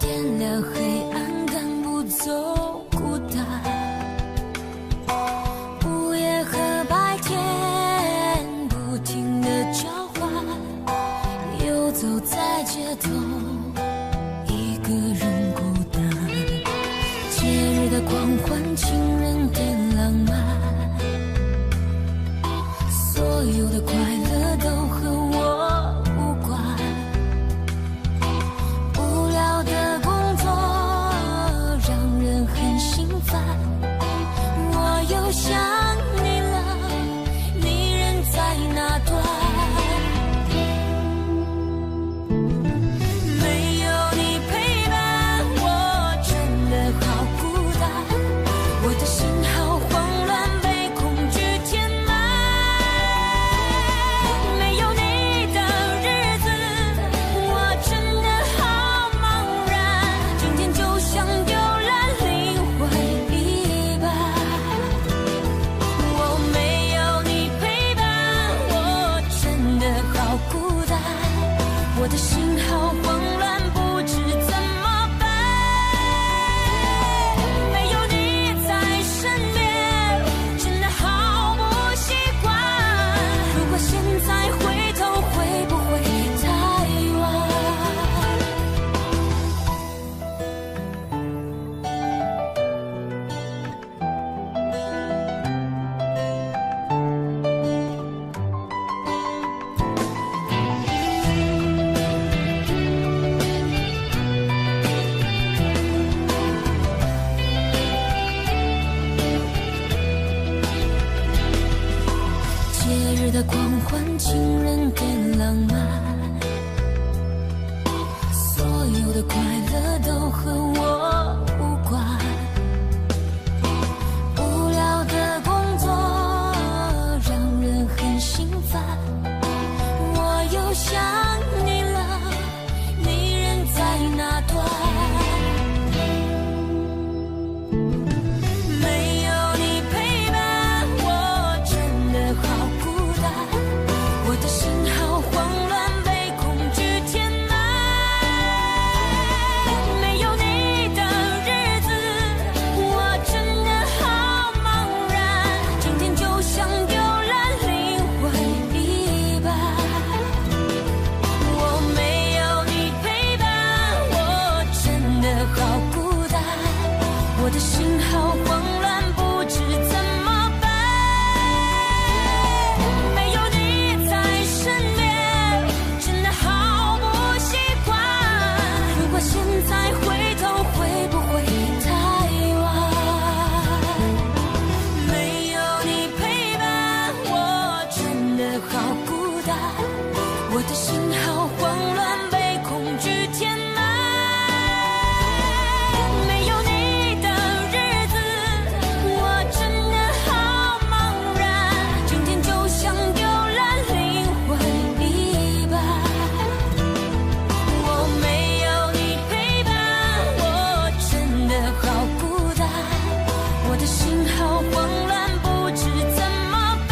点亮黑暗，赶不走孤单。午夜和白天不停地交换，游走在街头，一个人孤单。节日的狂欢，情人的浪漫，所有的快乐都和我无关。无聊的工作让人很心烦，我又想你了，你人在哪端？没有你陪伴，我真的好孤单，我的心好慌乱，被恐惧填满。没有你的日子，我真的好茫然，今天就像丢了灵魂一般。我没有你陪伴，我真的好孤单，我的心好慌乱，不知怎么办。没有你在身边，真的好不习惯。如果现在回头，会不会太晚？节日的狂欢，情人的浪漫，所有的快乐都和我无关。无聊的工作让人很心烦，我又想你了，你人在哪端？没有你陪伴，我真的好孤单，我的心好慌乱，被恐惧填满。没有你的日子，我真的好茫然，今天就像丢了灵魂一般。我没有你陪伴，我真的好孤单，我的心好慌乱，不知怎么办。没有你在身边，真的好不习惯。如果现在回头，会不会太晚？没有你陪伴，我真的好孤单，我的心好慌乱，被恐惧填满。没有你的日子，我真的好茫然，今天就像丢了灵魂一般。我没有你陪伴，我真的好孤单，我的心好慌乱，不知怎么办。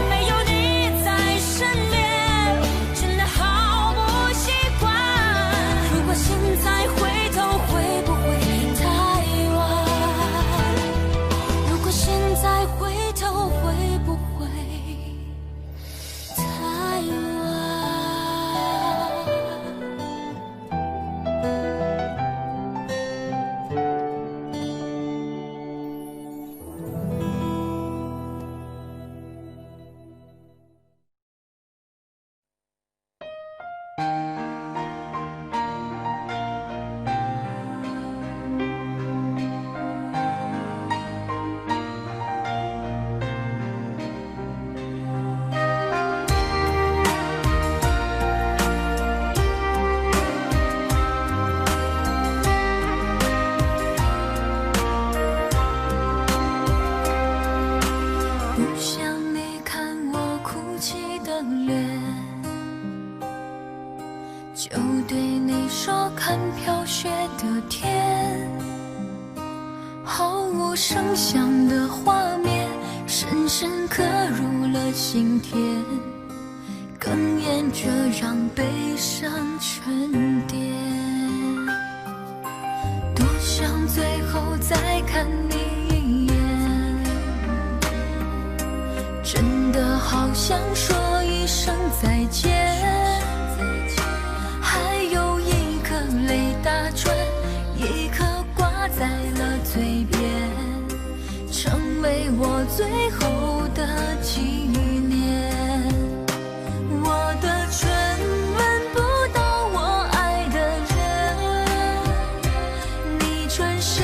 没有你在身边，真的好不习惯。如果现在回头，会不会太晚？如果现在回头，会不会太晚？不想你看我哭泣的脸，就对你说看飘雪的天。毫无声响的画面，深深刻入了心田，哽咽着让悲伤沉淀。看你一眼，真的好想说一声再见，还有一颗泪打转，一颗挂在了嘴边，成为我最后的纪念。我的唇吻不到我爱的人，你转身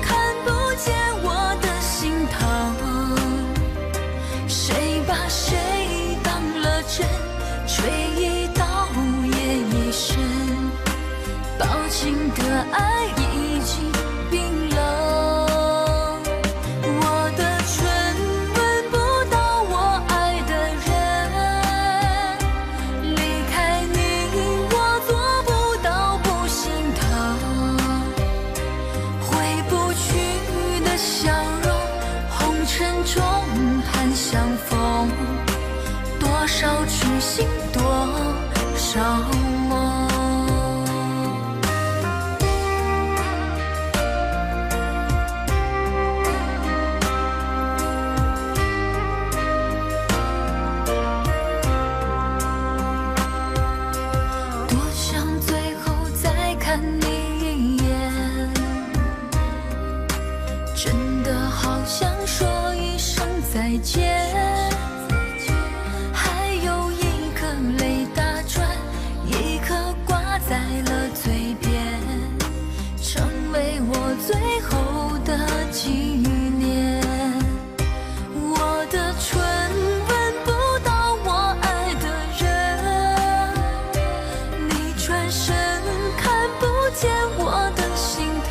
看不见我的心疼，谁把谁当了真，吹一刀也一生，抱紧的爱已经冰冷。相逢，多少痴心，多少梦。多想最后再看你一眼，真的好想说一声再见，还有一颗泪打转，一颗挂在了嘴边，成为我最后的纪念。我的唇吻不到我爱的人，你转身看不见我的心疼，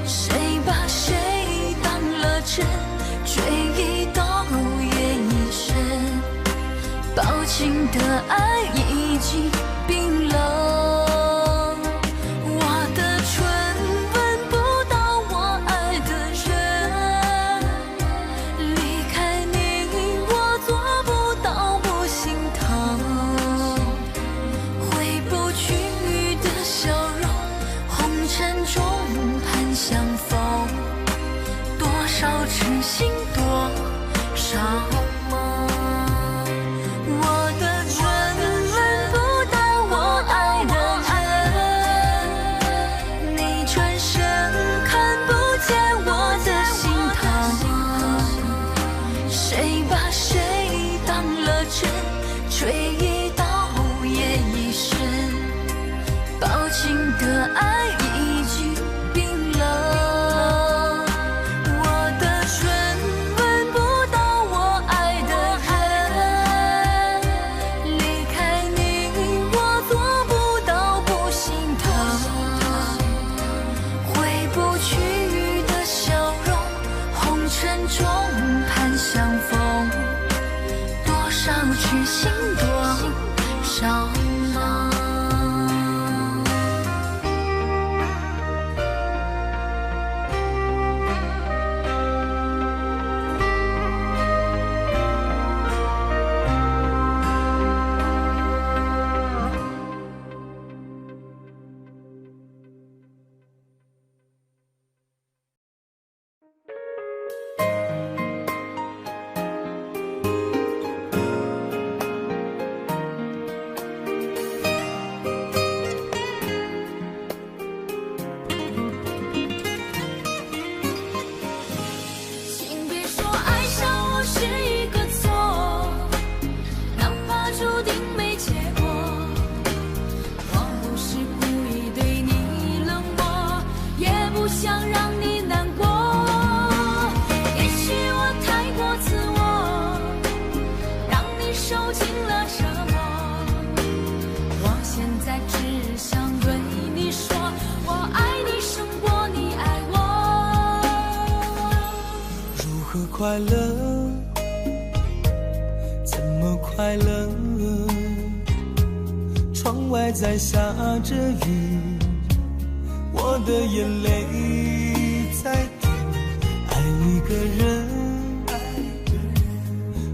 谁把谁当了真，追一刀也一生，抱紧的爱已经冰冷。我的唇吻不到我爱的人，离开你我做不到不心疼，回不去的笑容，红尘中盼相逢，多少痴心，多少梦。我的唇吻不到我爱的人，你转身看不见我的心疼，谁把谁当了真，吹一刀也一生，抱紧的爱已经冰冷。相逢，多少痴心，多少梦。快乐，怎么快乐？窗外在下着雨，我的眼泪在滴。爱一个人，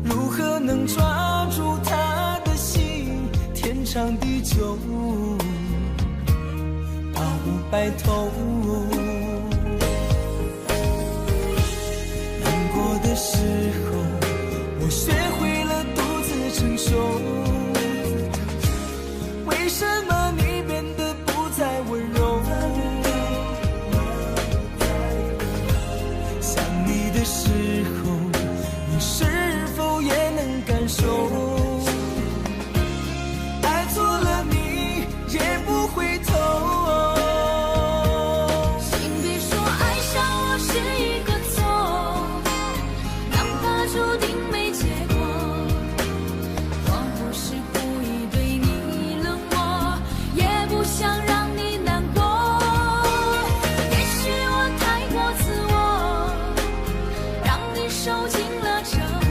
如何能抓住他的心？天长地久，到白头。什么你变得不再温柔？想你的时候，你是否也能感受？爱错了你也不回头。请别说爱上我是一个错，哪怕注定没结果。我不是故意对你冷漠，也不想让你难过。也许我太过自我，让你受尽了折磨。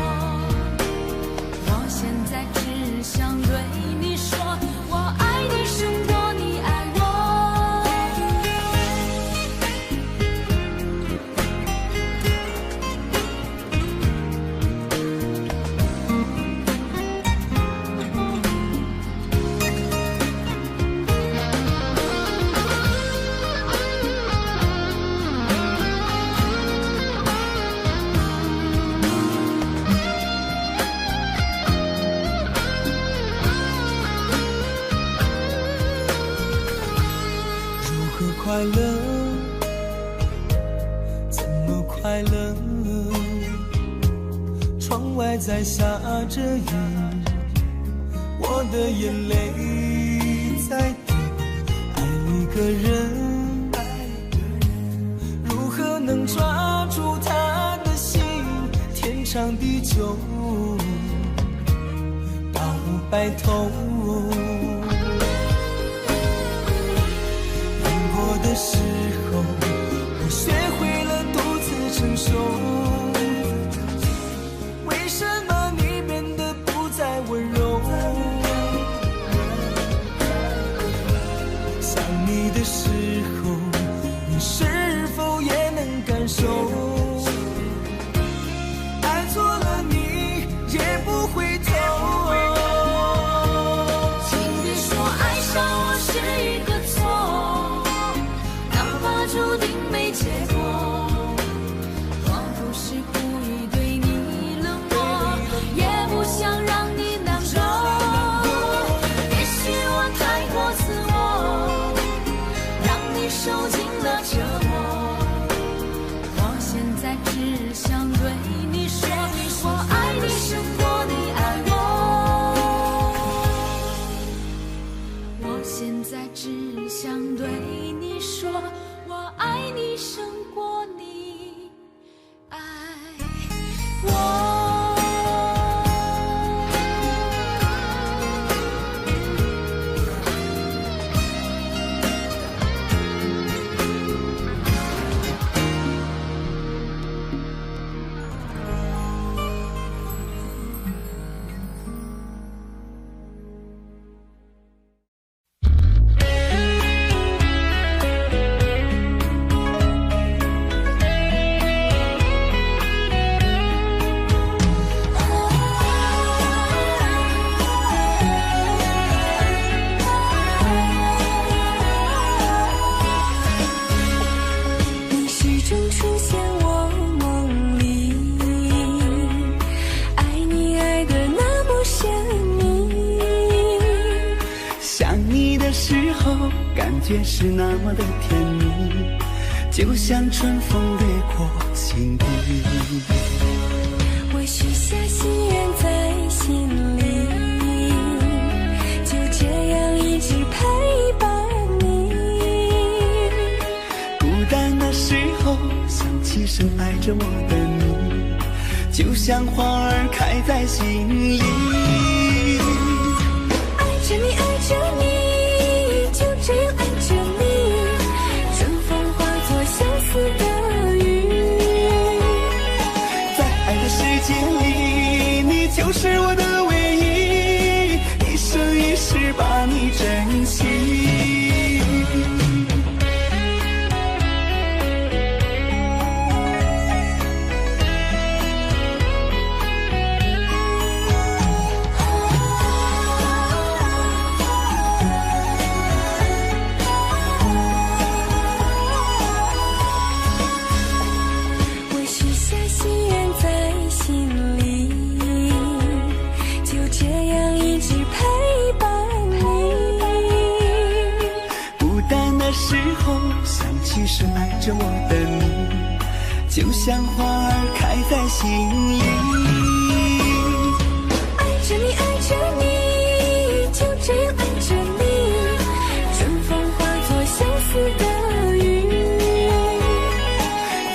我现在只想对你说，我爱你胜过你爱我。如何快乐？怎么快乐？窗外在下着雨，我的眼泪在滴。爱一个人，如何能抓住他的心？天长地久，到白头。的时候，我学会了独自承受。为什么你变得不再温柔？想你的时候，你是否也能感受？爱错了你也不回头。请别说爱上我是一个错，注定没结果。我不是故意对你冷漠，也不想让你难过。也许我太过自我，让你受尽了折磨。我现在只想对你说，我爱你胜过你爱我。我现在只想对你说，我爱你胜过你爱我。感觉是那么的甜蜜，就像春风掠过心底。我许下心愿在心里，就这样一直陪伴你。孤单的时候想起深爱着我的你，就像花儿开在心里。爱着你，爱着你，就这样爱着你，春风化作相思的雨。在爱的世界里，你就是我的唯一，一生一世把你珍惜。时候，想起深爱着我的你，就像花儿开在心里。爱着你，爱着你，就这样爱着你，春风化作相思的雨。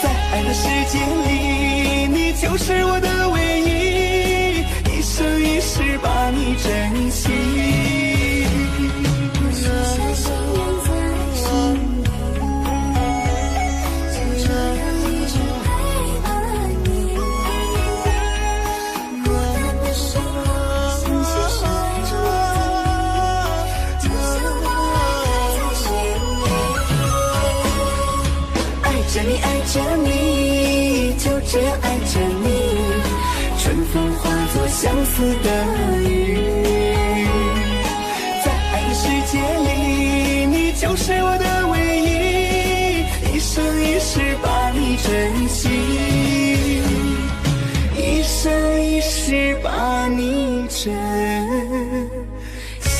在爱的世界里，你就是我的唯一，一生一世把你珍惜。爱着你，就这样爱着你，春风化作相思的雨。在爱的世界里，你就是我的唯一，一生一世把你珍惜，一生一世把你珍惜。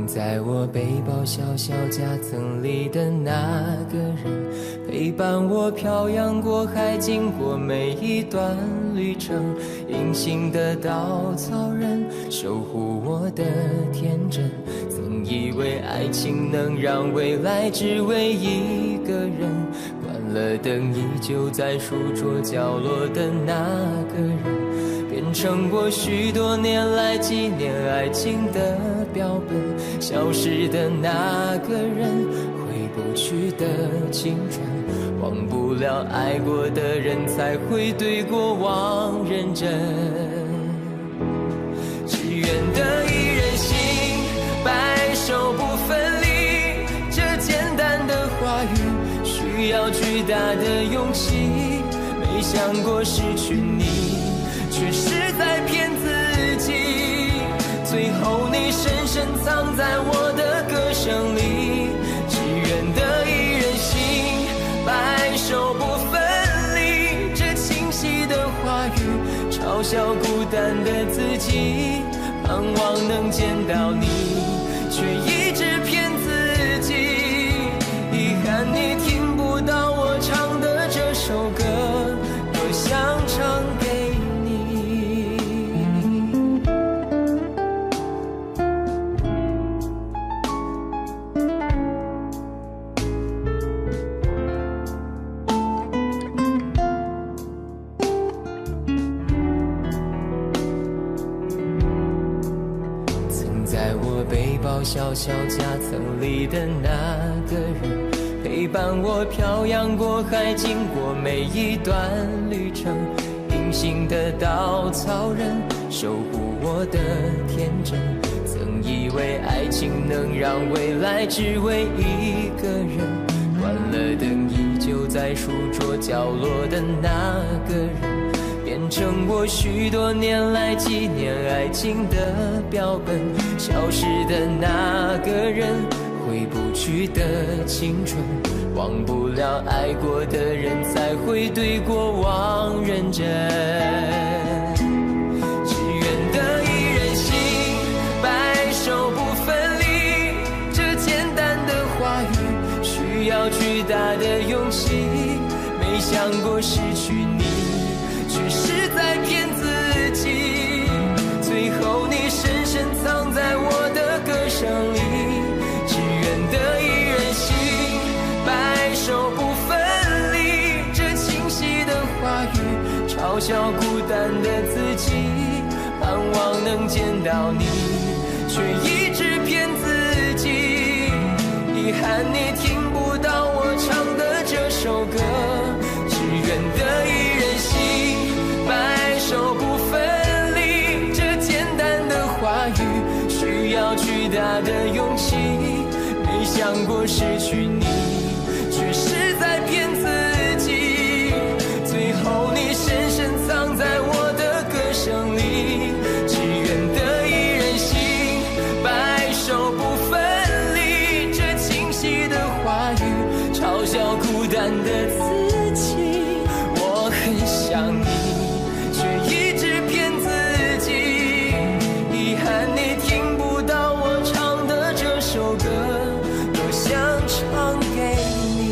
在我背包小小夹层里的那个人，陪伴我漂洋过海，经过每一段旅程。隐形的稻草人，守护我的天真。曾以为爱情能让未来只为一个人，关了灯依旧在书桌角落的那个人，变成我许多年来纪念爱情的标本。消失的那个人，回不去的青春，忘不了爱过的人，才会对过往认真。只愿得一人心，白首不分离，这简单的话语需要巨大的勇气。没想过失去你，却是在骗自己。最后你深深藏在我的歌声里，只愿得一人心，白首不分离。这清晰的话语嘲笑孤单的自己，盼望能见到你，却一直骗自己。遗憾你听不到我唱的这首歌，多想唱给你。小小夹层里的那个人，陪伴我漂洋过海，经过每一段旅程。隐形的稻草人，守护我的天真。曾以为爱情能让未来只为一个人，关了灯依旧在书桌角落的那个人，变成我许多年来纪念爱情的标本。消失的那个人，回不去的青春，忘不了爱过的人，才会对过往认真。只愿得一人心，白首不分离。这简单的话语需要巨大的勇气。没想过失去你，却是在骗自己。最后你深深藏在我的歌声里，只愿得一人心，白首不分离。这清晰的话语嘲笑孤单的自己，盼望能见到你，却一直憾你听不到我唱的这首歌。只愿得一人心，白首不分离。这简单的话语需要巨大的勇气，没想过失去你，只是在骗自己。最后你深深藏在我的歌声里。只愿得一人心，白首不分离。这清晰的话语嘲笑孤单的自己。我很想你，却一直骗自己。遗憾你听不到我唱的这首歌，多想唱给你。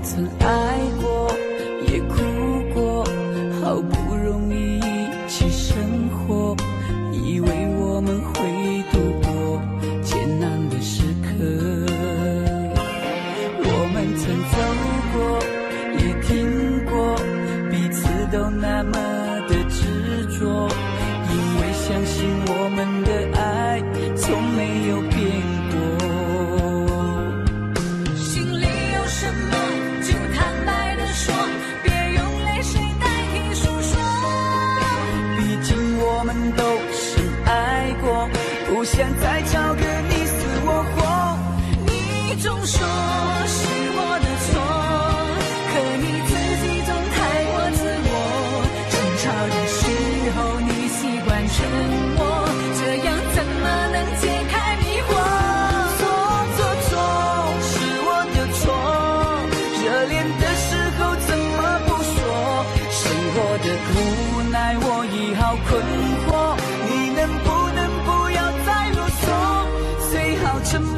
曾爱过，也哭过，好不容易一起生活，以为我们会度过艰难的时刻。我们曾走过，也听过，彼此都那么的执着，因为相信我们的爱从没有变过。都深爱过，不想再找个你死我活。你总说是我的错，可你自己总太过自我。争吵的时候你习惯沉默，这样怎么能解开迷惑？错，是我的错，热恋的时候怎么不说？生活的无奈我已好困惑。能不要再啰嗦，最好沉默。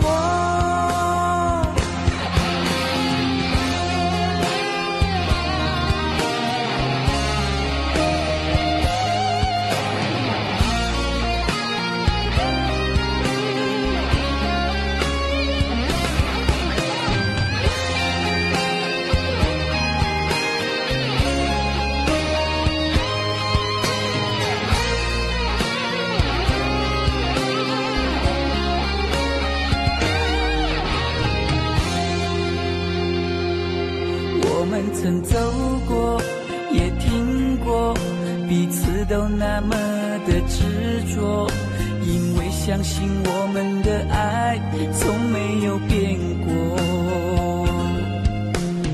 曾走过，也听过，彼此都那么的执着，因为相信我们的爱从没有变过。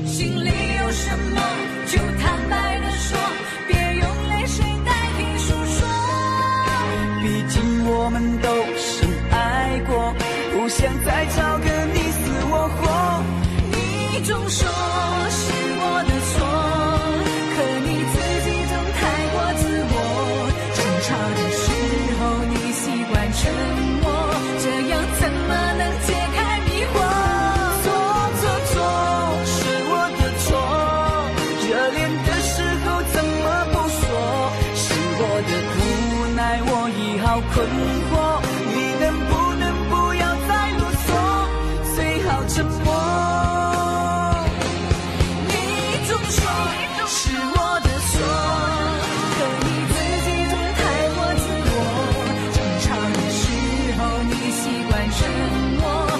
心里有什么就坦白地说，别用泪水代替诉说。毕竟我们都深爱过，不想再找个你死我活。你总说是我的错，可你自己总太过自我。争吵的时候你习惯沉默，这样怎么能解开迷惑？错，是我的错，热恋的时候怎么不说？是我的无奈我已好困惑，你能不要再啰嗦，最好沉默。沉默。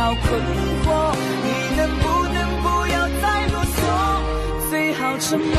好困惑，你能不能不要再啰嗦，最好沉默。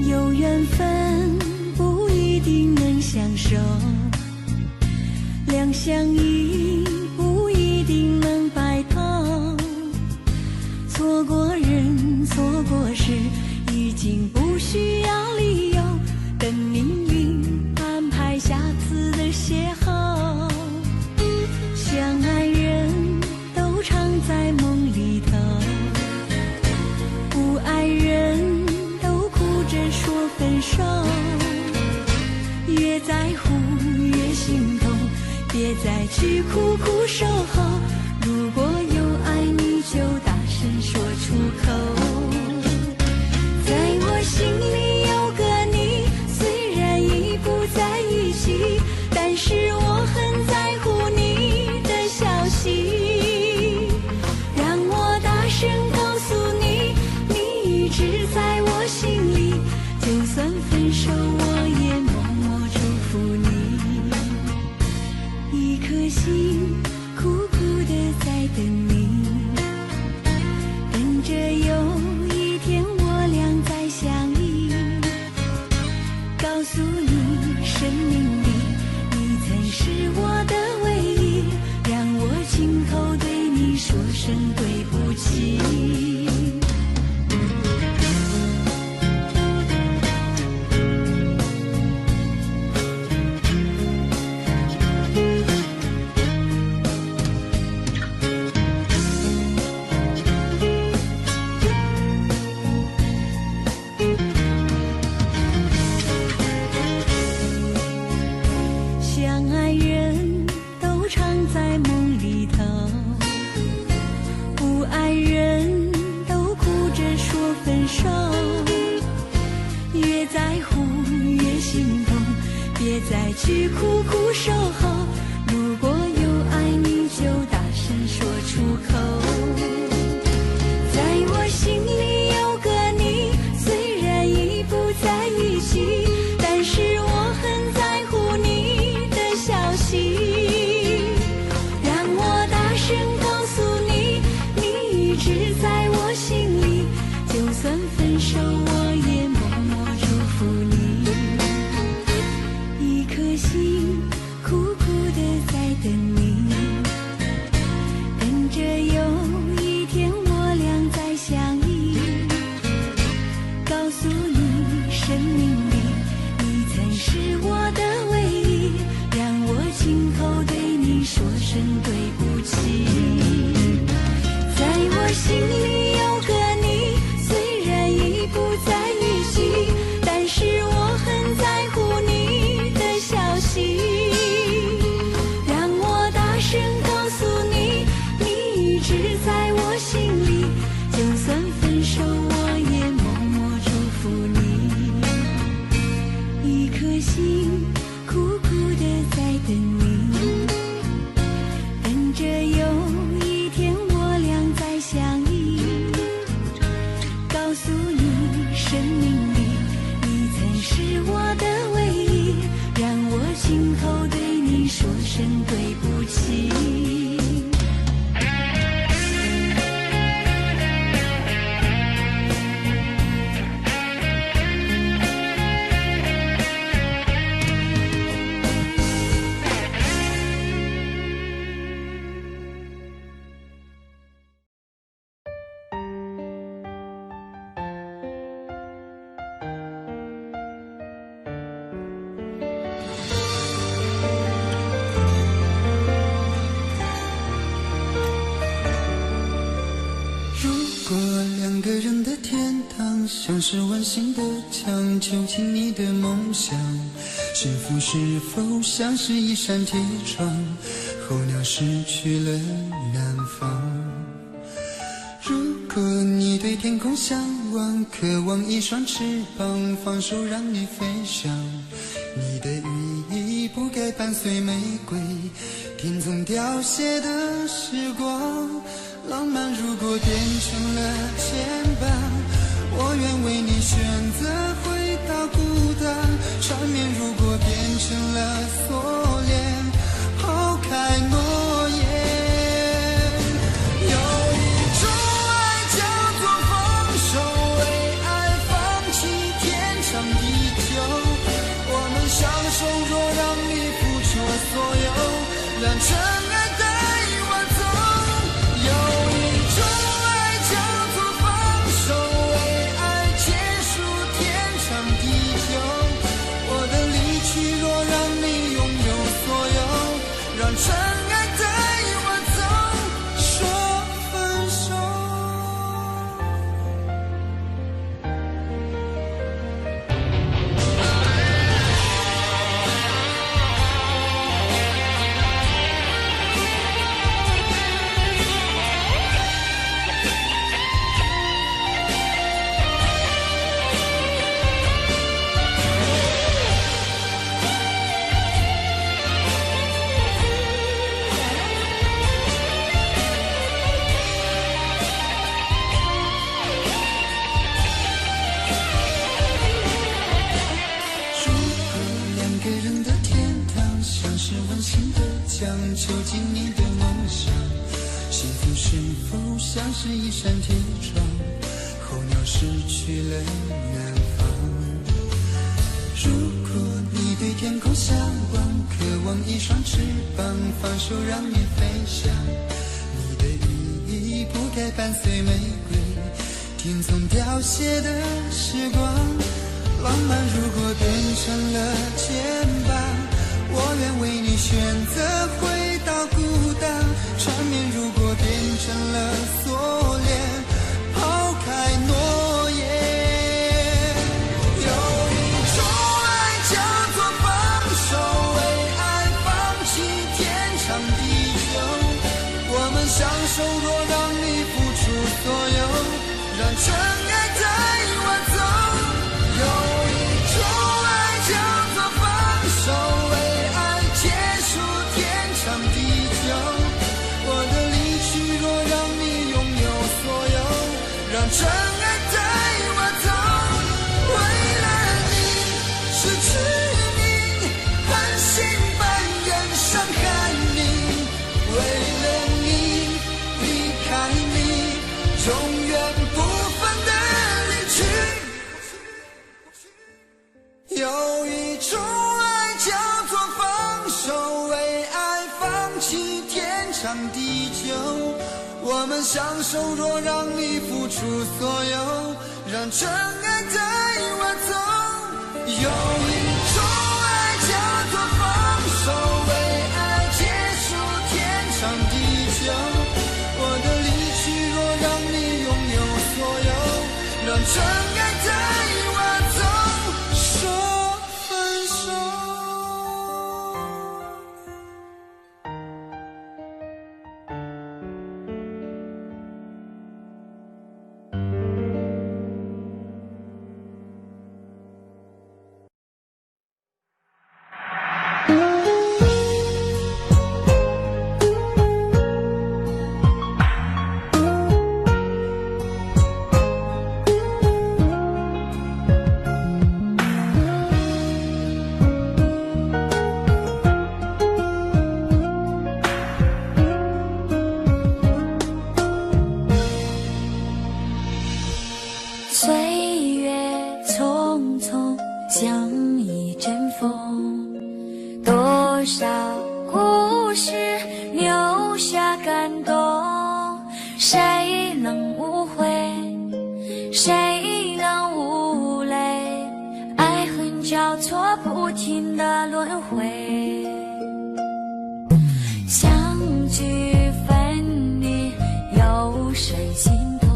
有缘分不一定能相守，两相依不一定能白头。错过人，错过事，已经不需要理由，等命运安排下次的邂逅。相爱人都常在梦里头，不爱人说分手，越在乎越心痛，别再去苦苦守候。如果有爱你就大声说出口，在我心里有个你，虽然已不在一起，但是我很在乎你的消息。让我大声告诉你，你一直在我心里，就算分手我也默默祝福你。一颗心苦苦地在等你，等着有一天我俩再相依。告诉你生命里你曾是我的唯一，让我亲口对你说声对不起。相爱人都常在梦里头，不爱人都哭着说分手。越在乎越心痛，别再去苦苦守候。如果有爱你就大声说出口，在我心里有个你，虽然已不在一起，但是我很在乎你的消息。让我大声告诉你，你一直在我心里，就算分手我也默默祝福你。一颗心苦苦地在等你，等着有一天我俩再相依。告诉你生命里你曾是我的唯一，让我亲口对你说声对不起。在我心里有个你，虽然已不在一起，但是我很在乎你的消息。让我大声告诉你，你一直在我心里，就算分手我也默默祝福你。一颗心苦苦地在等你，等着有一天我俩再相依。告诉你生命里你曾是我的唯一，让我亲口对你说声对不起。个人的天堂，像是温馨的墙，囚禁你的梦想。幸福是否像是一扇铁窗，候鸟失去了南方。如果你对天空向往，渴望一双翅膀，放手让你飞翔。你的羽翼不该伴随玫瑰，听从凋谢的时光。浪漫如果变成了牵绊，我愿为你选择回到孤单。缠绵如果变成了锁链，抛开诺言。有一种爱叫做放手，为爱放弃天长地久。我们相守，若让你付出所有，让尘埃带我走。有一种爱叫做放手，为爱结束天长地久。我的离去，若让你拥有所有，让尘埃带我走，说分手。囚禁你的梦想，幸福是否像是一扇铁窗，候鸟失去了南方。如果你对天空向往，渴望一双翅膀，放手让你飞翔。你的羽翼不该伴随玫瑰，听从凋谢的时光。浪漫如果变成了牵绊，我愿为你选择回到孤单。缠绵如果变成了锁链，抛开诺言。有一种爱叫做放手，为爱放弃天长地久。我们相守，若让你付出所有，让尘埃带我走。有一种爱叫做放手，为爱结束天长地久。我的离去，若让你拥有所有，让尘埃带我走。为了你失去你，狠心扮演伤害你。为了你离开你，永远不分的离去。有一种爱叫做放手，为爱放弃天长地久。我们相守，若让你付出所有，让尘埃带我走。有一种爱叫做放手，为爱结束天长地久。我的离去，若让你拥有所有，让尘埃带我走，说分手。岁月匆匆像一阵风，多少故事留下感动。谁能无悔，谁能无泪？爱恨交错，不停的轮回。相聚分离，有谁心痛？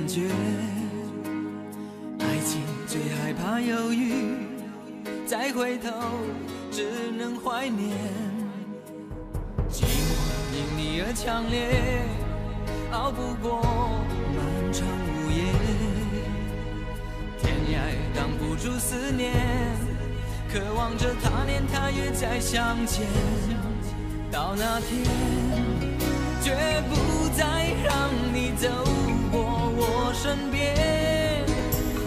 感觉。爱情最害怕犹豫，再回头只能怀念。寂寞因你而强烈，熬不过漫长午夜。天涯挡不住思念，渴望着他年他月再相见。到那天，绝不再让你走过我身边。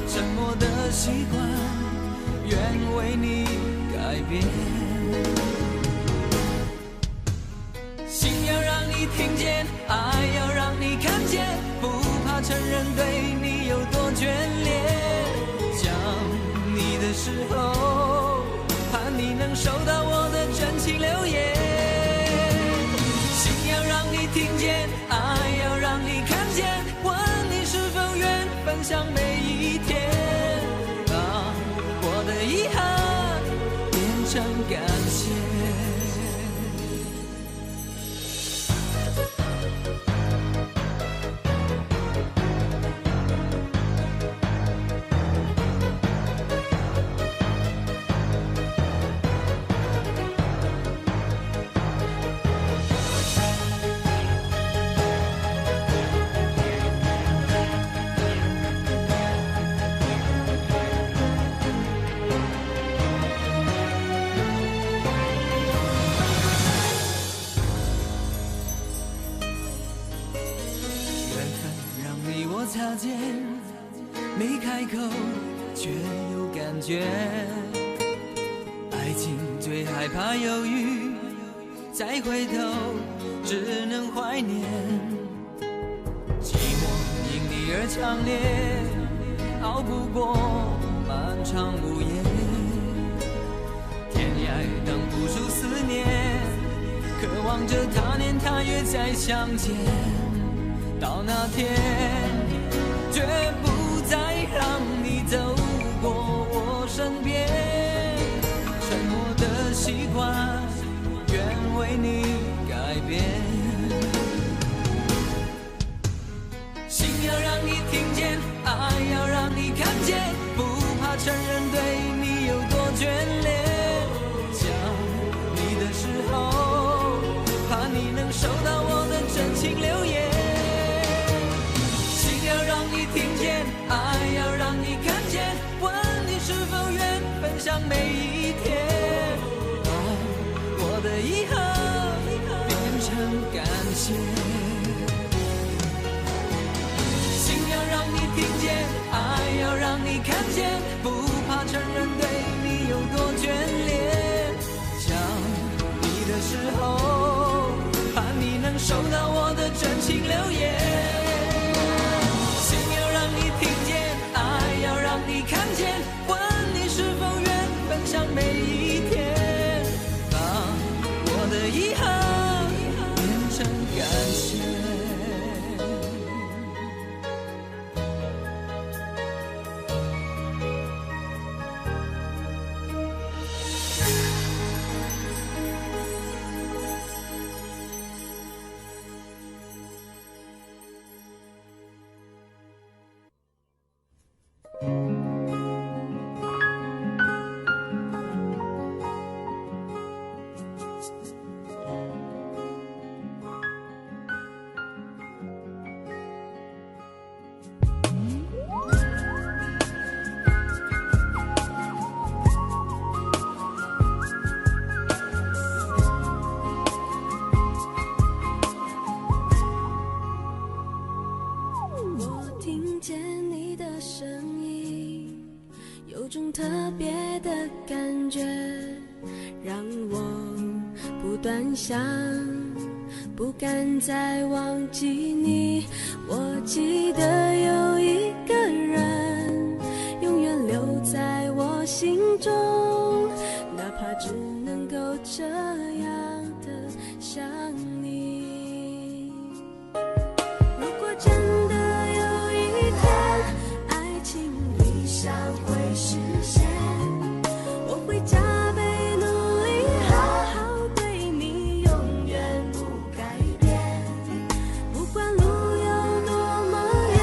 沉默的习惯，愿为你改变。心要让你听见，爱要让你看见，不怕承认对你有多眷恋。想你的时候，盼你能收到我的真情留言。心要让你听见，爱要让你看见，问你是否愿分享每一天，把我的遗憾变成感谢。擦肩，没开口却有感觉。爱情最害怕犹豫，再回头只能怀念。寂寞因你而强烈，熬不过漫长午夜。天涯挡不住思念，渴望着他年他月再相见。到那天，绝不再让你走过我身边。沉默的习惯，愿为你改变。心要让你听见，爱要让你看见，不怕承认对你有多眷恋。想你的时候，怕你能收到我的真情留言。听见，爱要让你看见，问你是否愿分享每一天，把我的遗憾变成感谢。心要让你听见，爱要让你看见，不怕承认对你有多眷恋。想你的时候，盼你能收到我的真情留言。你看见，问你是否愿分享每一天，把我的遗憾变成感谢。有种特别的感觉，让我不断想，不敢再忘记你。我记得有一个人，永远留在我心中，哪怕只能够这样的想你。如果真的有一天，爱情理想会实现，我会加倍努力，好好对你，永远不改变。不管路有多么远，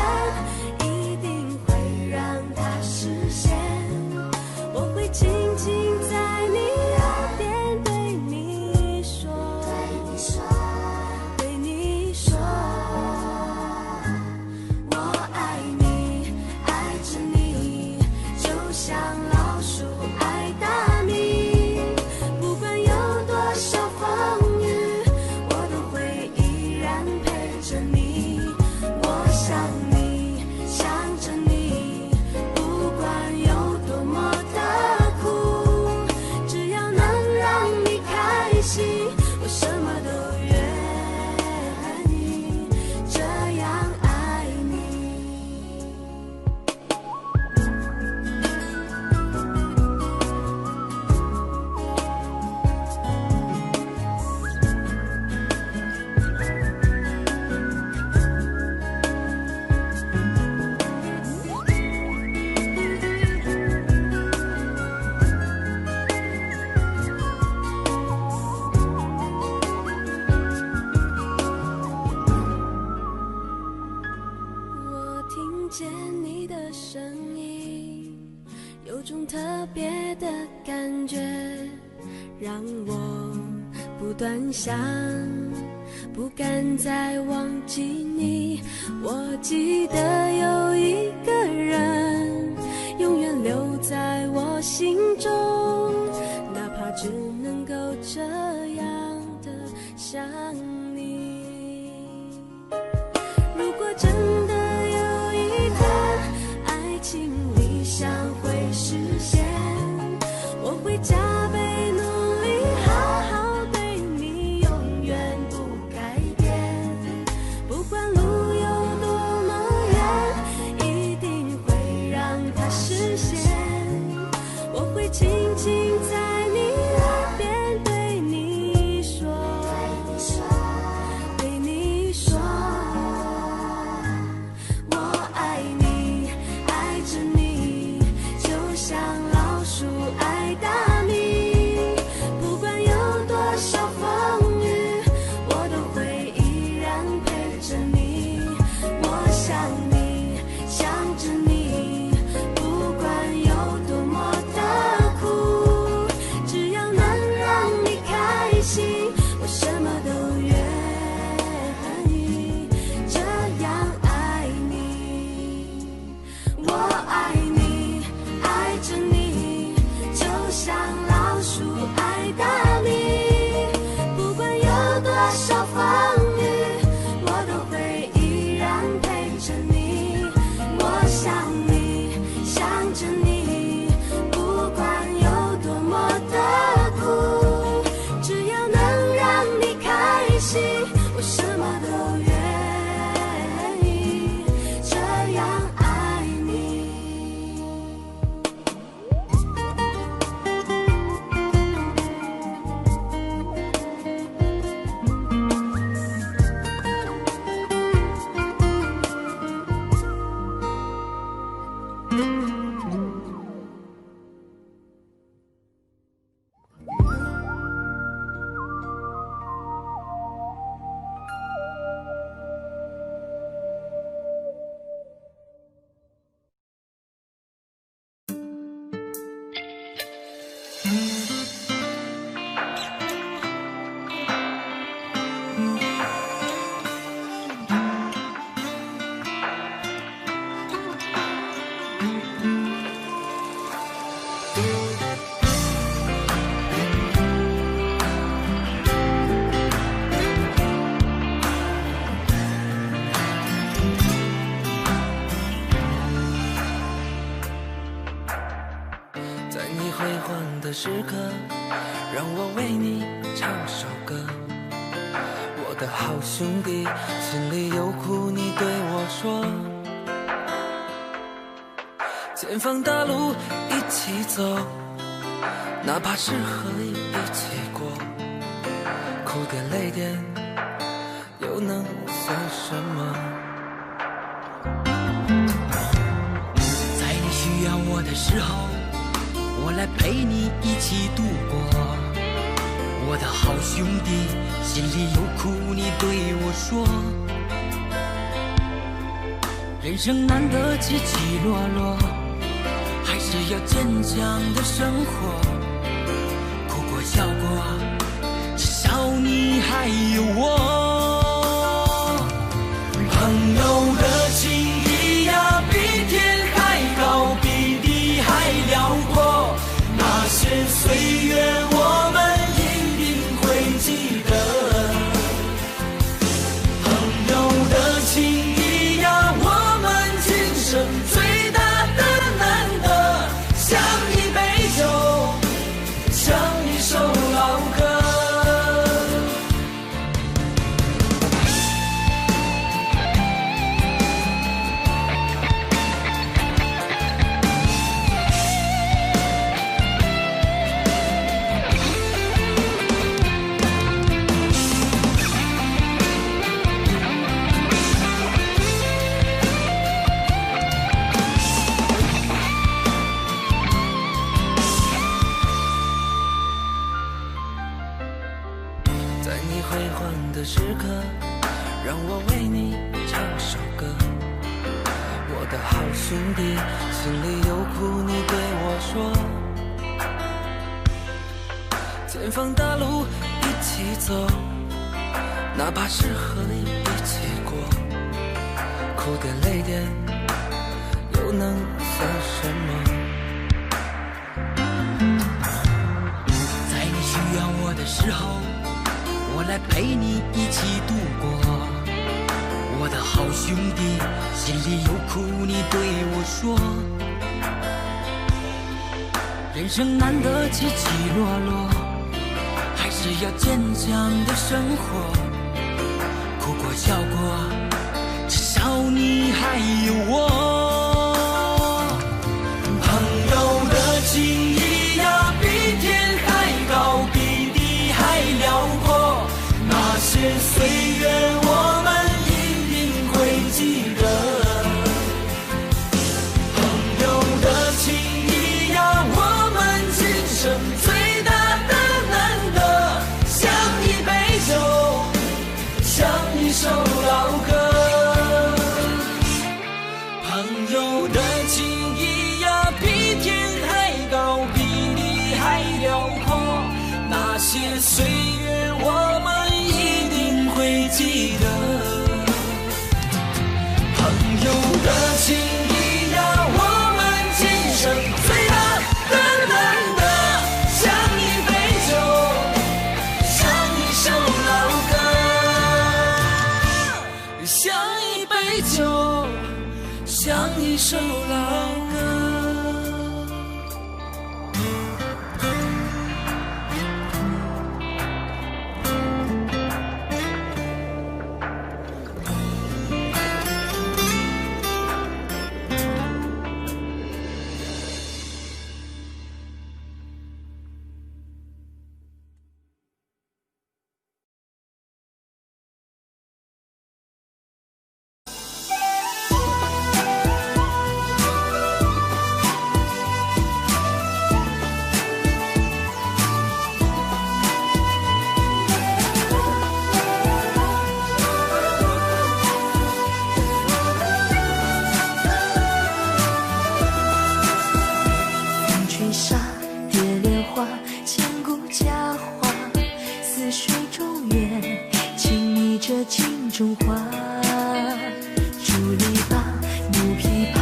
种特别的感觉，让我不断想，不敢再忘记你。我记得有一个人永远留在我心中，哪怕只能够这样的想你。如果真的有一天爱情理想会实现，我会加倍努力，好好对你，永远不改变。不管路有多么远，一定会让它实现。我会轻轻在你耳边对你说，对你说，我爱你，爱着你，就像老鼠爱大米。不管有多少风雨，我都会依然陪着你。我想你，想着你，不管有多么的苦，只要能让你开心，我什么都愿意这样爱你。我爱你，爱着你，就像老鼠爱大米。不管有多少风雨，我都会依然陪着你。我想你，想着你，不管有多么的苦，只要能让你开心，我什么都愿意这样爱你。在你辉煌的时刻，让我为你唱首歌。我的好兄弟，心里有苦你对我说。前方大路一起走，哪怕是河一起过，哭点泪点又能算什么？在你需要我的时候，我来陪你一起度过。我的好兄弟，心里有苦你对我说。人生难得起起落落，还是要坚强的生活。哭过笑过，至少你还有我。朋友的情谊呀，比天还高，比地还辽阔。那些岁月我们一定会记得。朋友的情谊呀，我们今生最大的难得，像一杯酒，像一首老歌。在你辉煌的时刻，让我为你唱首歌。我的好兄弟，心里有苦你对我说。远方的路一起走，哪怕是和你一起过，哭点累点又能算什么？在你需要我的时候，我来陪你一起度过。我的好兄弟，心里有苦你对我说。人生难得起起落落，还是要坚强的生活。哭过笑过，至少你还有我。朋友的情谊呀，比天还高，比地还辽阔。那些岁月我们一定会记得。朋友的情谊呀，我们今生最大的难得，像一杯酒，像一首老歌。朋友的情谊呀，比天还高，比地还辽阔。那些岁月我们一定会记得。朋友的情谊呀，我们今生最大的难得，像一杯酒，像一首老歌，像一杯酒，像一首老歌。中华，竹篱笆、木琵琶，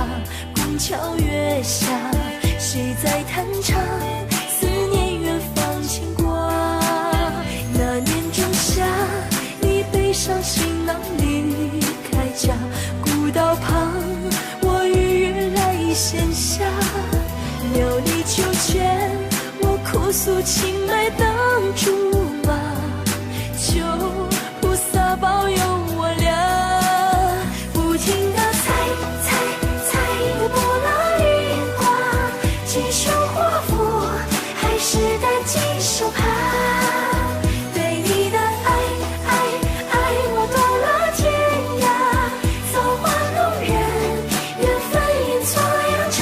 拱桥月下，谁在弹唱？思念远方牵挂。那年仲夏，你背上行囊离开家，古道旁，我与月来闲暇，料你秋千，我哭诉青梅当竹马，求菩萨保佑我俩，不停地猜猜猜，不拉雨刮，几手华服，还是单几手帕，对你的爱爱爱，我断了天涯，造化弄人，缘分阴错阳差。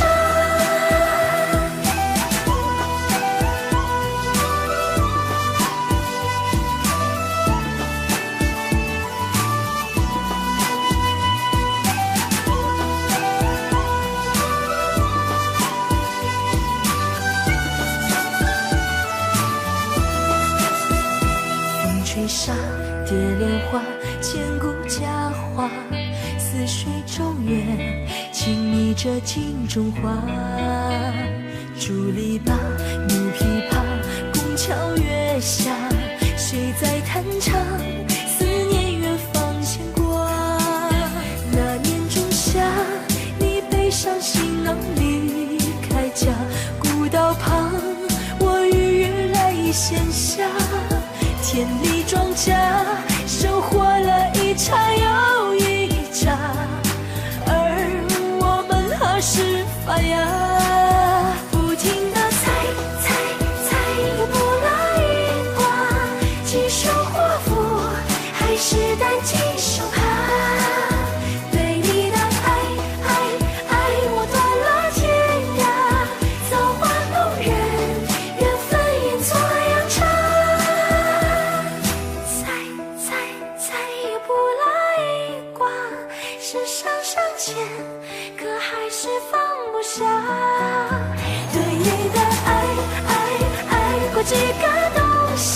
吹沙蝶莲花，千古佳话，似水中月，轻昵着镜中花。竹篱笆，木琵琶，拱桥月下，谁在弹唱？思念远方牵挂。那年仲夏，你背上行囊离开家，古道旁，我与月来闲暇。田里庄稼，收获了一茬又一茬，而我们何时发芽？不停地猜猜猜，不拉雨刮，几手华服，还是单几手帕，对你的爱爱爱，我断了天涯，造化弄人，缘分阴错阳差。可还是放不下，对你的爱爱爱过几个冬夏，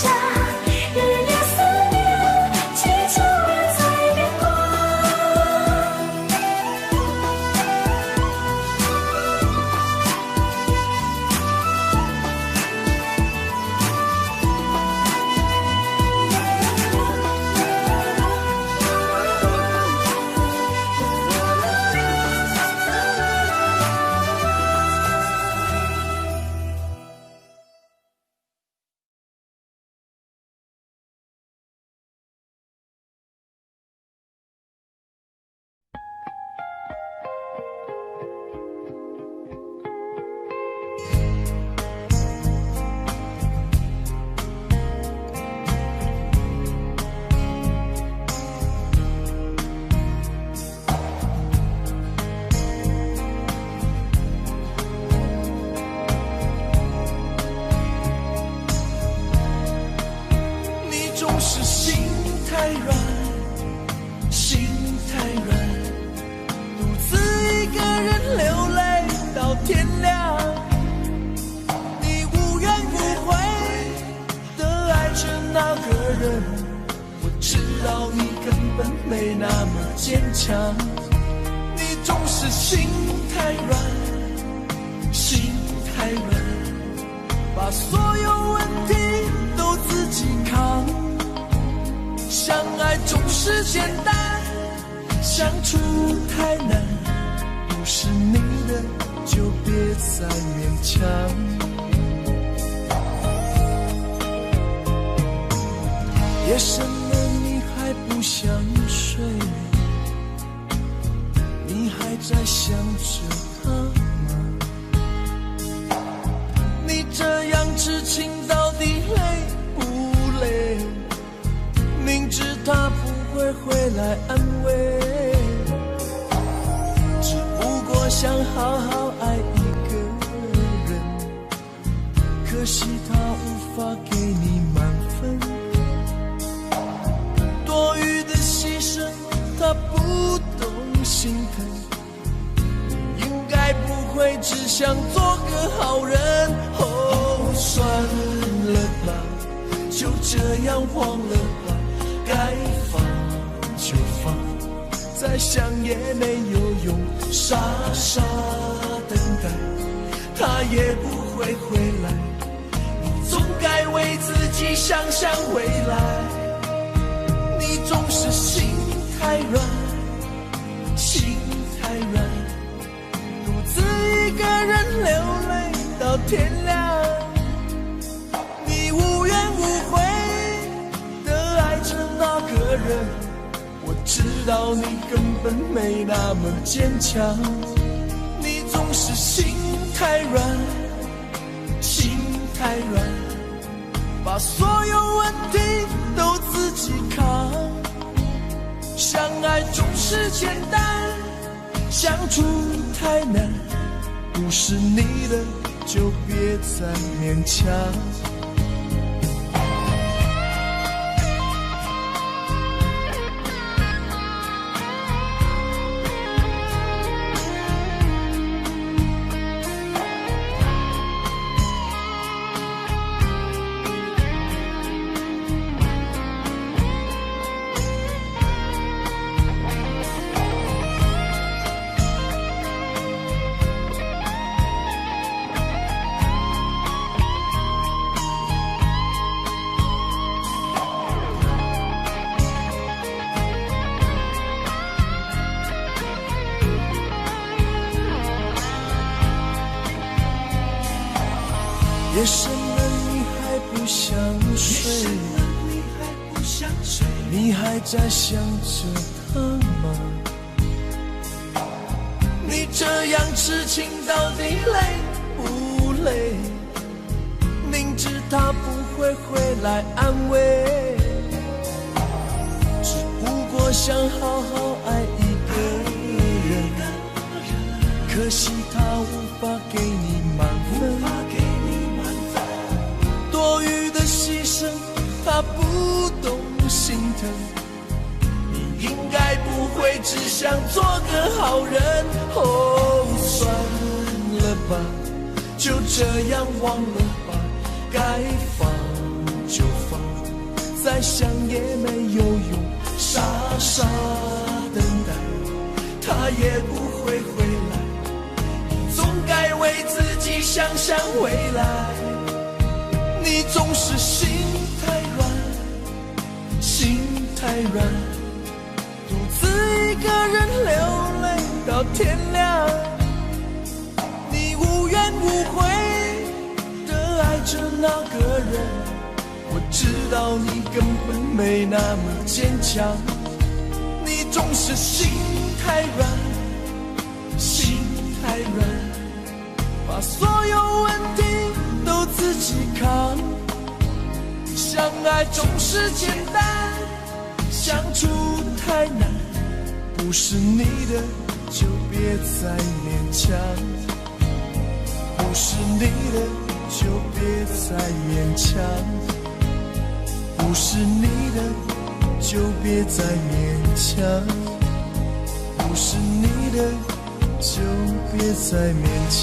坚强，你总是心太软，心太软，把所有问题都自己扛。相爱总是简单，相处太难，不是你的就别再勉强。夜深了你还不想睡，你还在想着他吗？你这样痴情到底累不累？明知他不会回来安慰，只不过想好好爱一个人，可惜他无法给你满分，多余的牺牲他不懂心疼，你应该不会只想做个好人。哦，算了吧，就这样忘了吧，该放就放，再想也没有用，傻傻等待他也不会回来，你总该为自己想想未来。你总是心太软，心太软，独自一个人流泪到天亮，你无怨无悔的爱着那个人，我知道你根本没那么坚强。你总是心太软，心太软，把所有问题都自己扛。相爱总是简单，相处太难，不是你的就别再勉强。夜深了你还不想睡，你还在想着他吗？你这样痴情到底累不累？明知他不会回来安慰，只不过想好好爱一个人，可惜他无法给你满分，多余的牺牲他不懂心疼，你应该不会只想做个好人。哦，算了吧，就这样忘了吧，该放就放，再想也没有用，傻傻等待他也不会回来，你总该为自己想想未来。你总是心太软，心太软，独自一个人流泪到天亮，你无怨无悔的爱着那个人，我知道你根本没那么坚强。你总是心太软，心太软，把所有问题都自己扛。相爱总是简单，相处太难，不是你的就别再勉强，不是你的就别再勉强，不是你的就别再勉强，不是你的就别再勉强。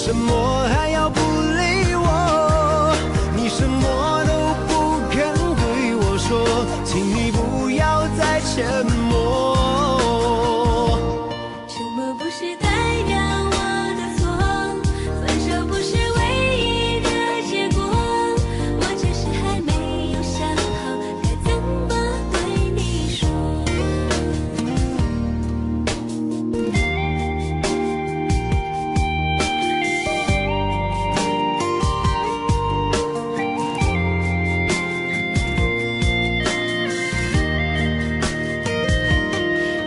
什么还要不理我？你什么都不肯对我说，请你不要再沉默。沉默不是代表我的错，分手不是唯一的结果，我只是还没有想好该怎么对你说。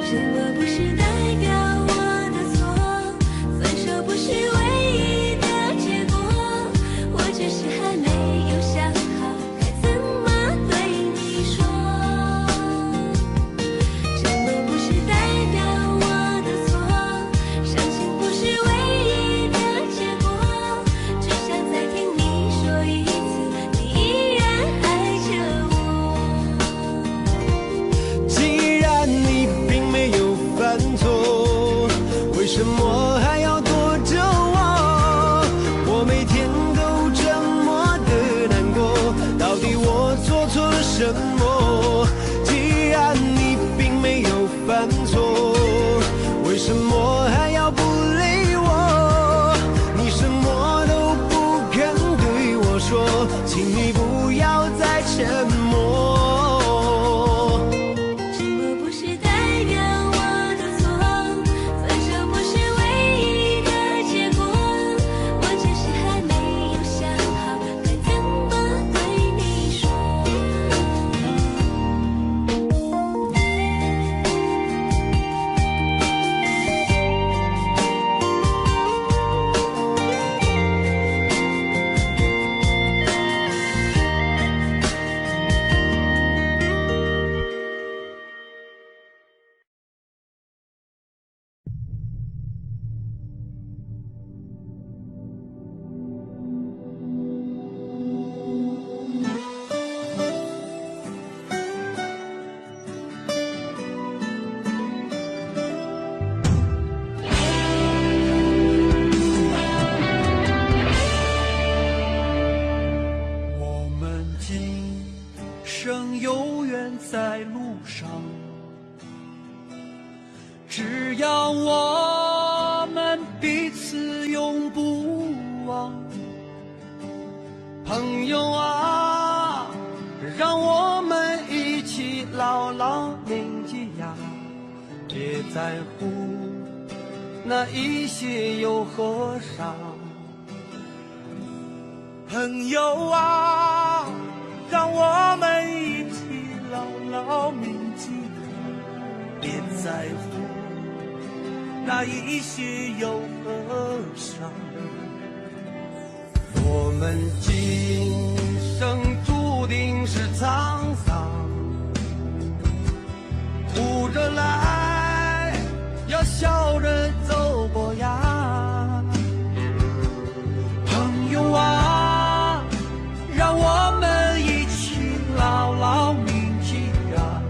沉默不是代表我的错，分手不是唯一的结果，我只是还没有想好该怎么对你说。沉默不是代表我的错，伤心不是唯一的结果，只想再听你说一次，你依然爱着我。既然你并没有犯错，为什么还要躲着我？我每天都这么的难过，到底我做错了什么？既然你并没有犯错，为什么还要不理我？你什么都不肯对我说，请你不要再沉默。沉默不是代表我的错，分手不是唯一的结果，我只是还没有想好该怎么对你说。我们今生有缘在路上，只要我们彼此永不忘。朋友啊，让我们一起牢牢铭记呀，别在乎那一些又何伤。朋友啊，让我们一起牢牢铭记，别在乎那一些又何伤。我们今生注定是沧桑，哭着来，要笑着走过呀。朋友啊，让我们一起牢牢铭记呀，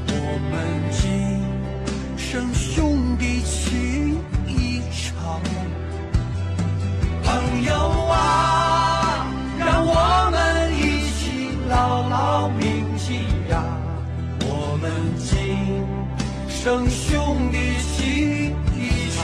我们今生兄弟情一场。朋友啊，让我们一起牢牢铭记呀，我们今生兄弟情一场。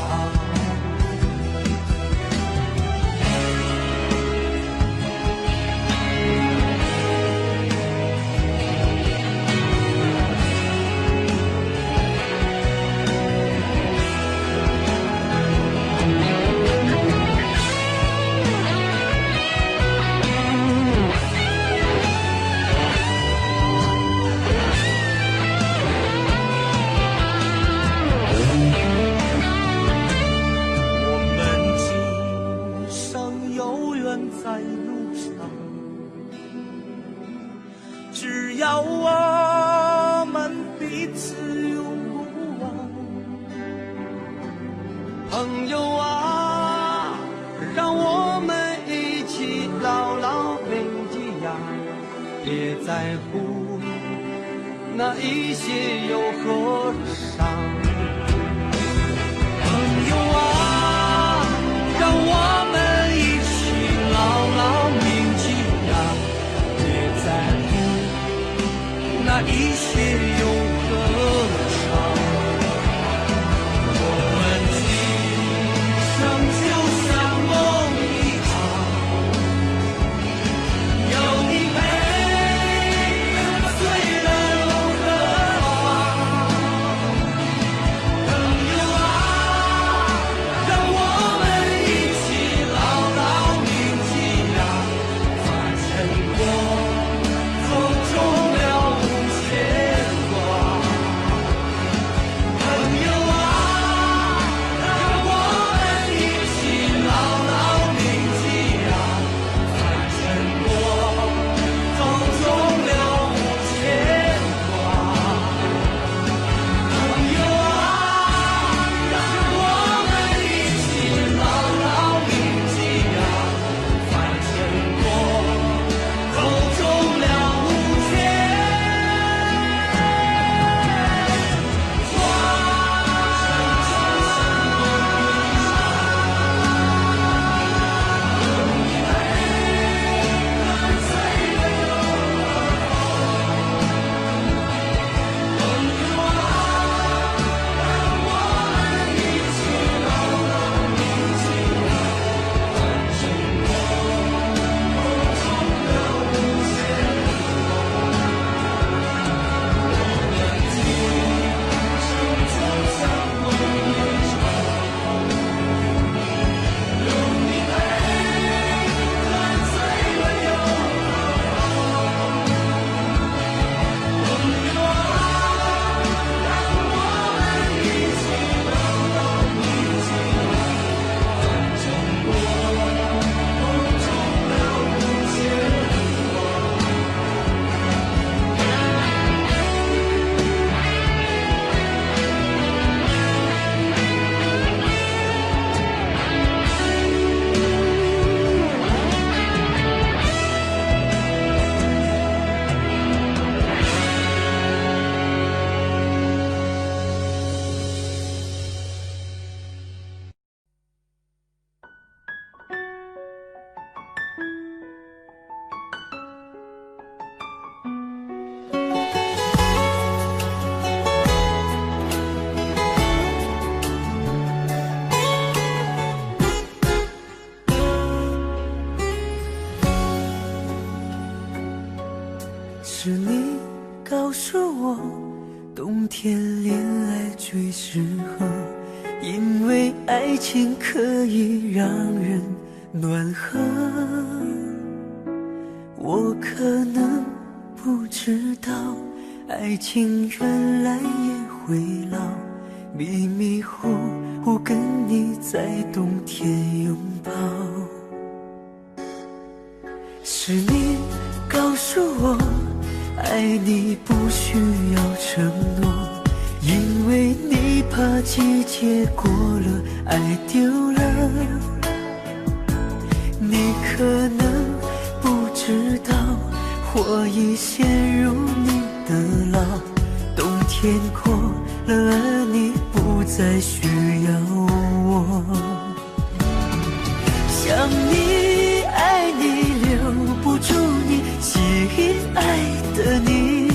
在路上，只要我们彼此永不忘。朋友啊，让我们一起牢牢铭记呀，别在乎那一些又何伤。朋友啊，让我们是你告诉我，冬天恋爱最适合，因为爱情可以让人暖和。我可能不知道，爱情原来也会老，迷迷糊糊跟你在冬天拥抱。是你告诉我，爱你不需要承诺，因为你怕季节过了，爱丢了。你可能不知道，我已陷入你的牢，冬天过了，而你不再需要我。想你爱你留不住你，吸引爱的你，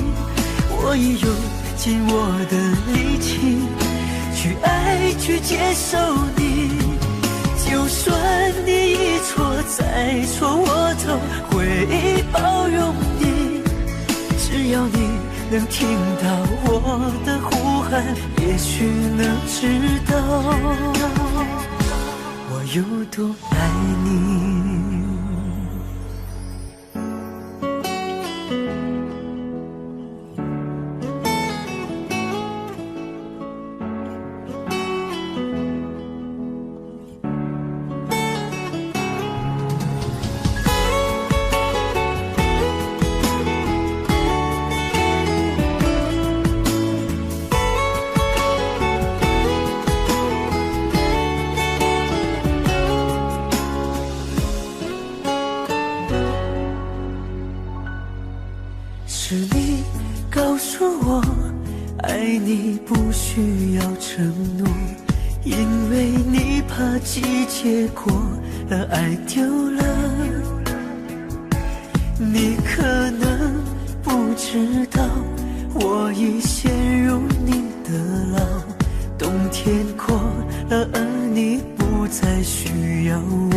我已用尽我的力气去爱去接受你，就算你一错再错我都会包容你，只要你能听到我的呼喊，也许能知道我有多爱你。是你告诉我，爱你不需要承诺，因为你怕季节过了，爱丢了。你可能不知道，我已陷入你的牢，冬天过了，而你不再需要我。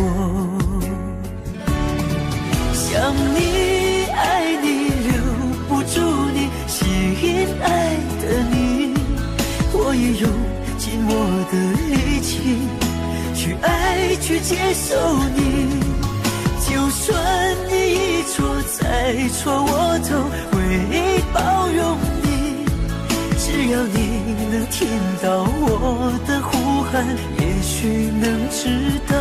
想你爱你留不住你，吸引爱的你，我也用尽我的力气去爱去接受你，就算你一错再错我都会包容你，只要你能听到我的呼喊，也许能知道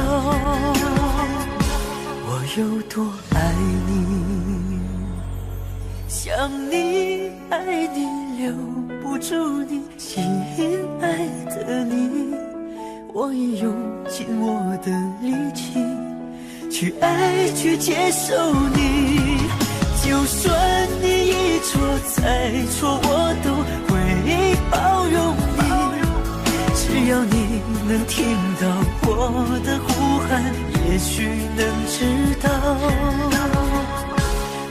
我有多爱你。想你爱你留不住你，吸引爱的你，我已用尽我的力气去爱去接受你，就算你一错再错我都会包容你，只要你能听到我的呼喊，也许能知道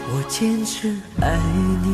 我坚持爱你。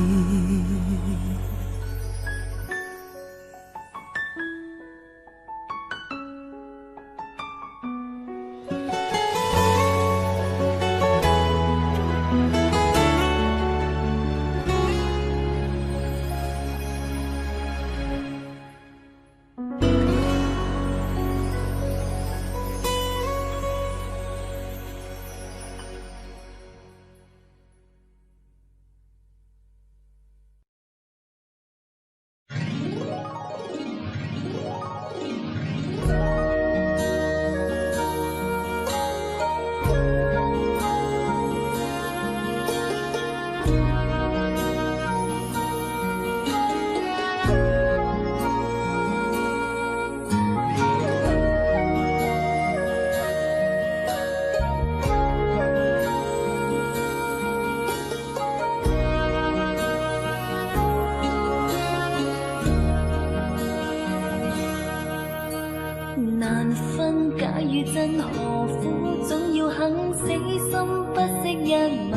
難分假與真，何苦總要肯死心不惜一吻？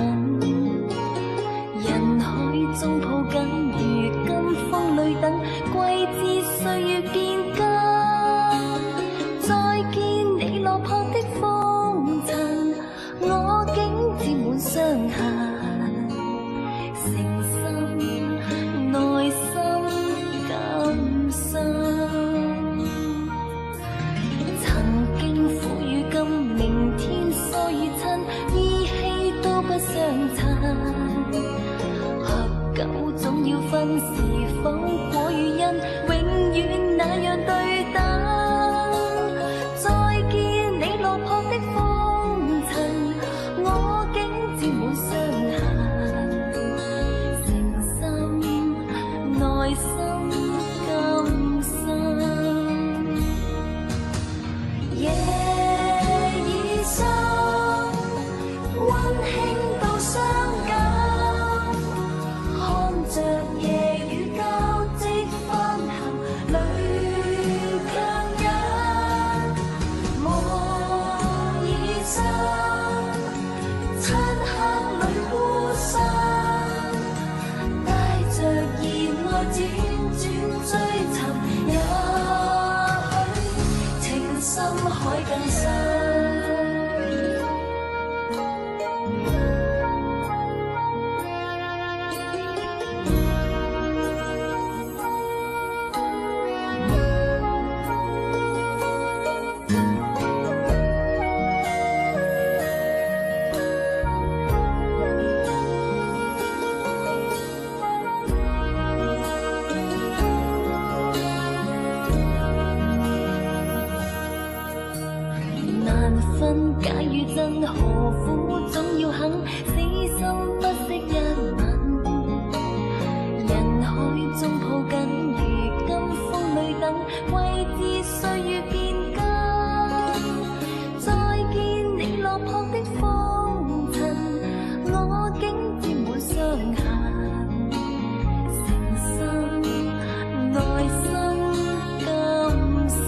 人海中抱緊，如今風裏等，季節歲月變更。再見你落魄的風塵，我竟沾滿傷痕。誠心的風塵，我竟沾滿傷痕，誠心內心感傷。夜已深，溫馨到傷感，看着夜雨交織翻行，淚強忍。夢已深，漆黑裏孤身，帶着熱愛輾轉追尋，也許情深海更深。難分假與真，何苦總要肯死心不息一吻？人海中抱緊，如今風裏等，為知歲月變更。再見你落魄的風塵，我竟沾滿傷痕，誠心內心感傷。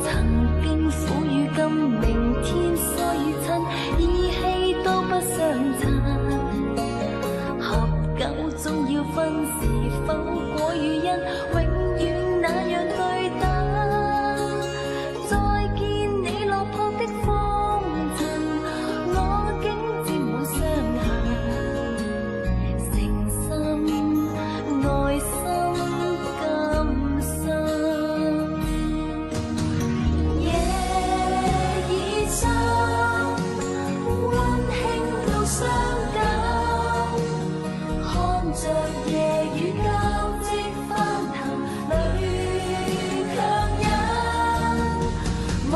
曾經苦與甘，明天疏與親，意氣都不相襯。合久終要分，是否果與因，永遠那樣對等。再見你落魄的風塵，我竟沾滿傷痕，誠心內心感傷。夜已深，溫馨到傷感，看着夜雨交織翻騰，淚強忍。夢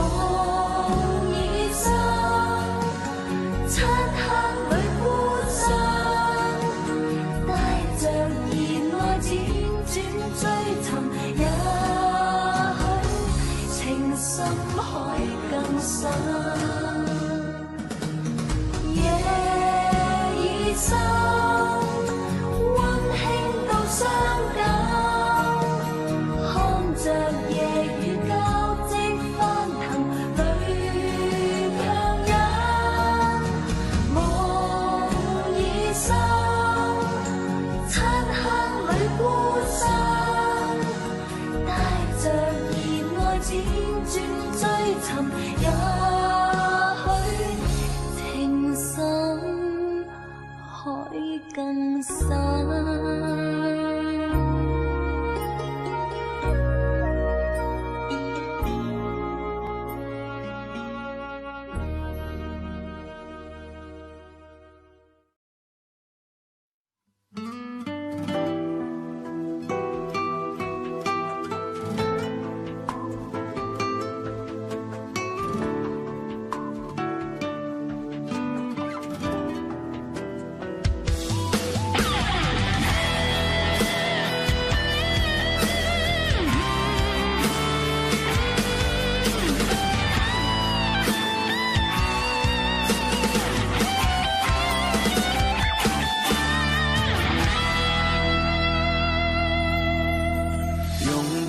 已深，漆黑裏孤身，帶着熱愛輾轉追尋，也許情深海更深。夜已深，溫馨到傷感，看着夜雨交織翻騰，淚強忍。夢已深，漆黑裏孤身，帶着熱愛輾轉追尋，也許情深海更深。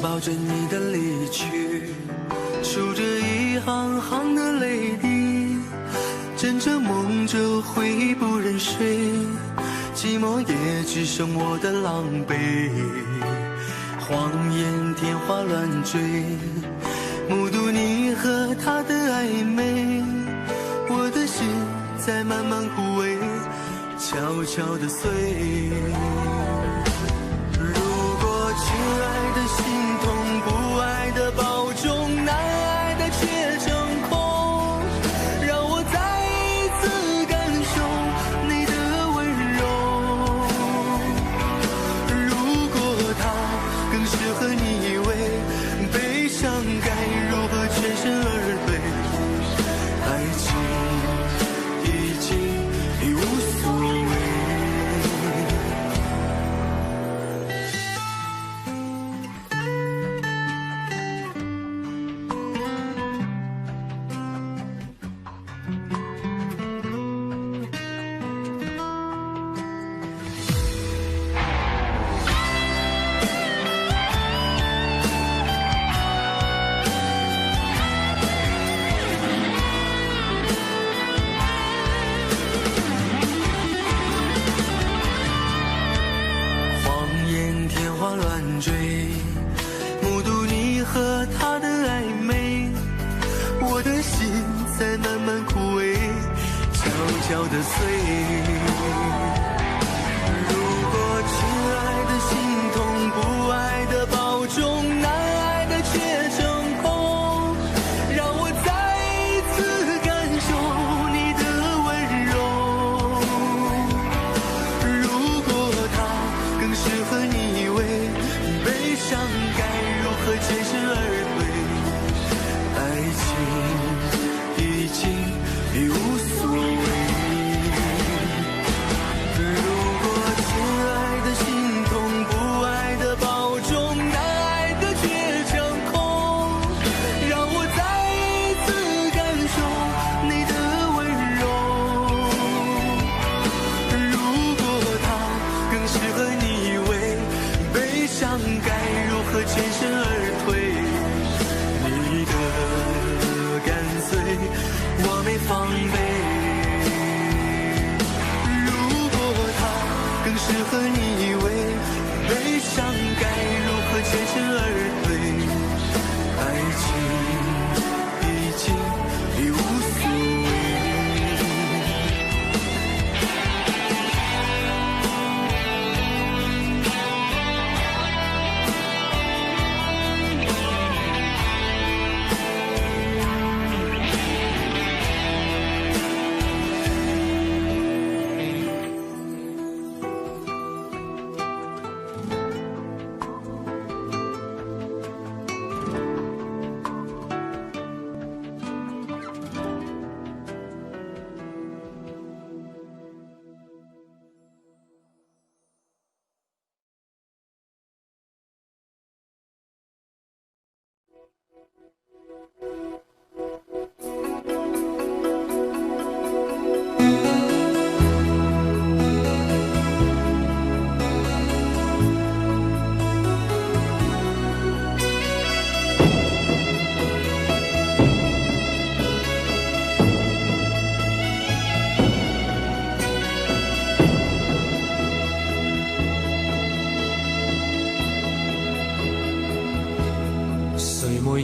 抱着你的离去，数着一行行的泪滴，枕着梦着回不忍睡，寂寞也只剩我的狼狈。谎言天花乱坠，目睹你和他的暧昧，我的心在慢慢枯萎，悄悄地碎。如果亲爱的心痛，不爱的保重，难爱的却成空，让我再一次感受你的温柔。如果他更适合你以为，悲伤该如何诠释身而退，爱情已经已无所谓。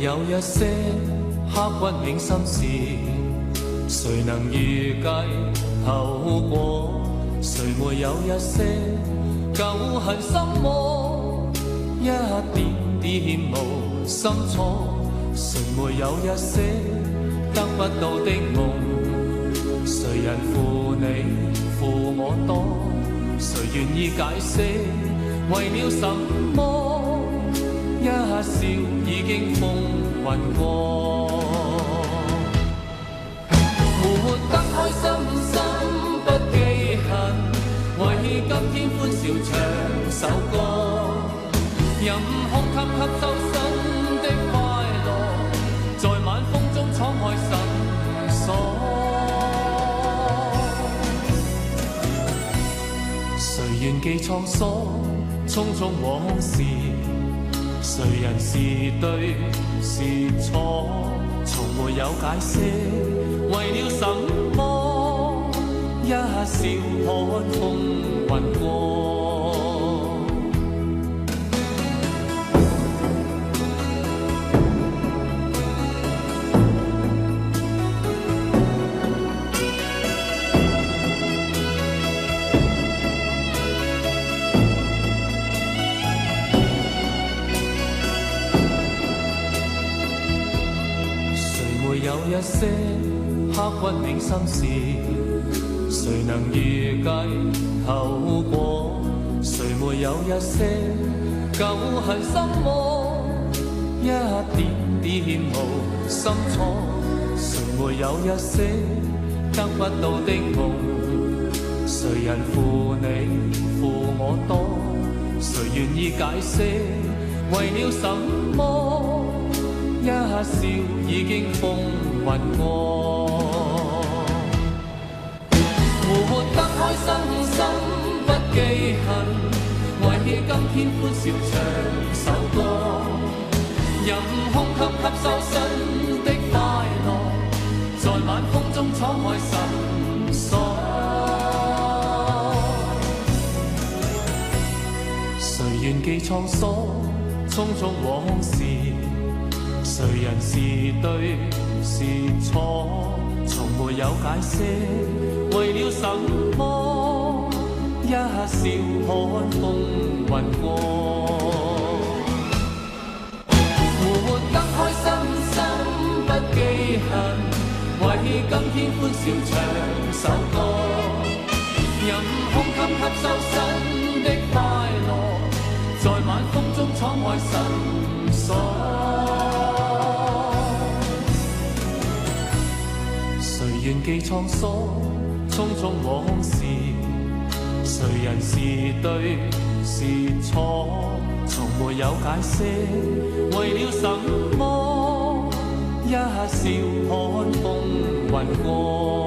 有一些刻骨銘心事，誰能預計後果？誰沒有一些舊恨心魔，一點點無心錯？誰沒有一些得不到的夢？誰人負你負我多？誰願意解釋為了什麼？一笑已經風雲過，活得開心心不記恨，為今天歡笑唱首歌，任空吸吸收新的快樂，在晚風中敞開心鎖。誰願記滄桑匆匆往事？誰人是對是錯，從沒有解釋，為了什麼？一笑看風雲過。有一些刻骨銘心事，誰能預計後果？誰沒有一些舊恨心魔，一點點無心錯，誰沒有一些得不到的夢？誰人負你負我多？誰願意解釋為了什麼？一笑已經風雲過，活得開心心不記恨，為起今天歡笑唱首歌，任空吸收新的快樂，在晚風中敞開心鎖。誰願記滄桑，匆匆往事，誰人是對是錯，從沒有解釋為了什麼，一笑看風雲過，活得開心心不記恨，為今天歡笑唱首歌，任空吸收新的快樂，在晚風中敞開心鎖。誰願記滄桑，匆匆往事，誰人是對是錯，從沒有解釋為了什麼，一笑看風雲過。